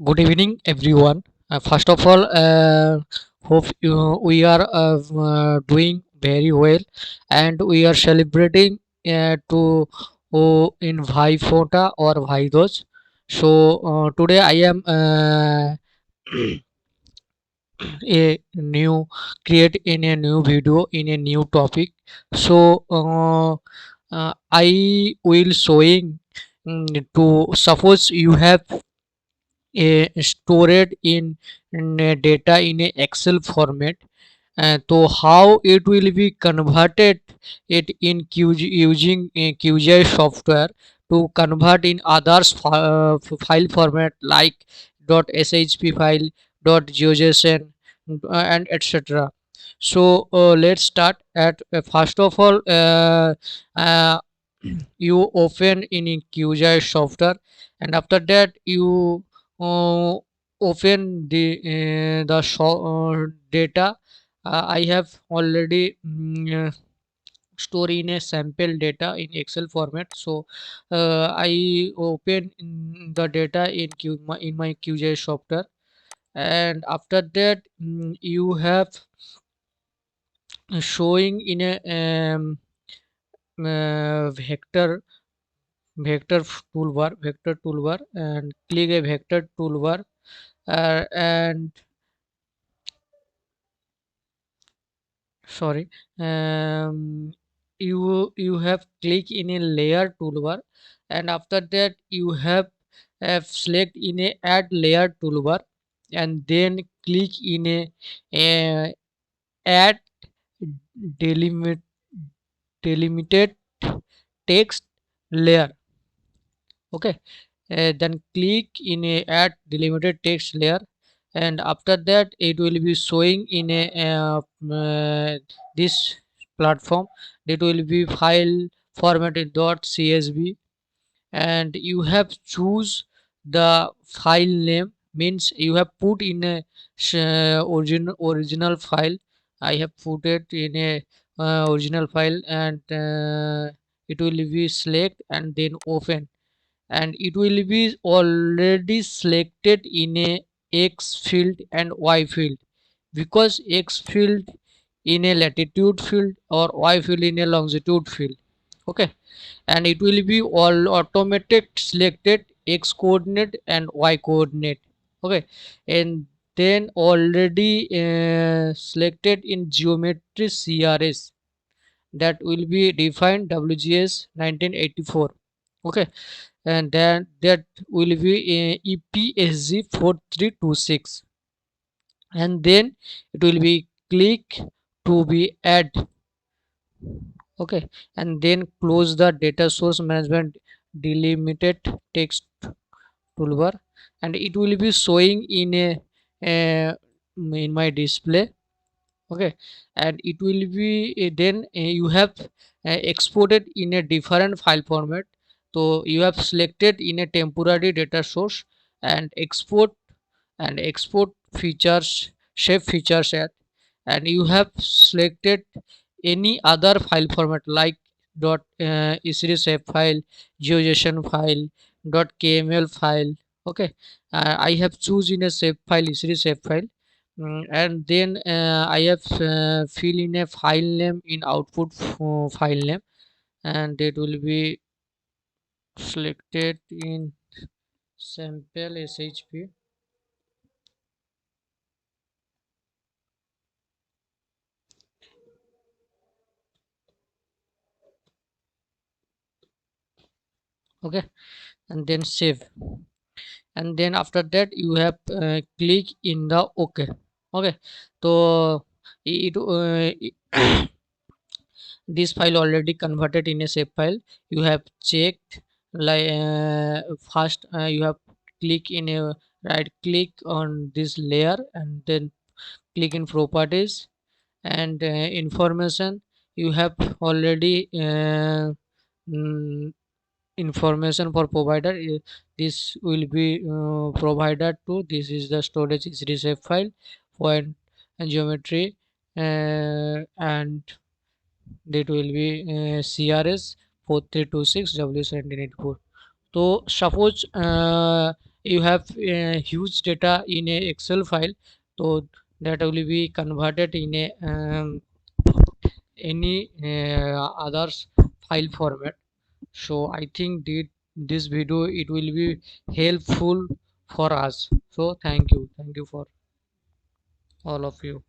Good evening, everyone. First of all, hope we are doing very well, and we are celebrating to in Bhai Phota or Bhai Dosh. So today I am a new create in a new video in a new topic. So I will showing to suppose you have stored in a data in a excel format, so how it will be converted it in using QGIS software to convert in others file format like .shp file, .geojson, and etc. So let's start at first of all, uh, you open in QGIS software, and after that you uh, open the data. I have already store in a sample data in excel format. So I open the data in my QGIS software, and after that you have showing in a vector toolbar, and click a vector toolbar, and sorry, um, you have click in a layer toolbar, and after that you have select in a add layer toolbar, and then click in a add delimit delimited text layer. Okay, then click in a add delimited text layer, and after that it will be showing in a this platform. It will be file formatted .csv, and you have choose the file name, means you have put in a original file. I have put it in a original file, and it will be select and then open, and it will be already selected in a x field and y field, because x field in a latitude field or y field in a longitude field. Okay, and it will be all automatic selected x coordinate and y coordinate. Okay, and then already selected in geometry crs, that will be defined WGS 1984. Okay, and then that will be EPSG 4326, and then it will be click to be add. Okay, and then close the data source management delimited text toolbar, and it will be showing in a in my display. Okay, and it will be then you have exported in a different file format. So you have selected in a temporary data source, and export features, shape features at, and you have selected any other file format like .ecr shape file, geojson file, .kml file. Okay, I have chosen a shape file, ecr shape file. And then I have fill in a file name in output file name, and it will be selected in sample shp. Okay, and then save, and then after that you have click in the OK. Okay, so this file already converted in a shape file. You have checked like first you have click in a right click on this layer, and then click in properties and information. You have already mm, information for provider. This will be provided to, this is the storage is shape file, point and geometry, and that will be CRS 4326 W1784. So suppose you have huge data in a Excel file, so that will be converted in a any others file format. So I think this video it will be helpful for us. So thank you for all of you.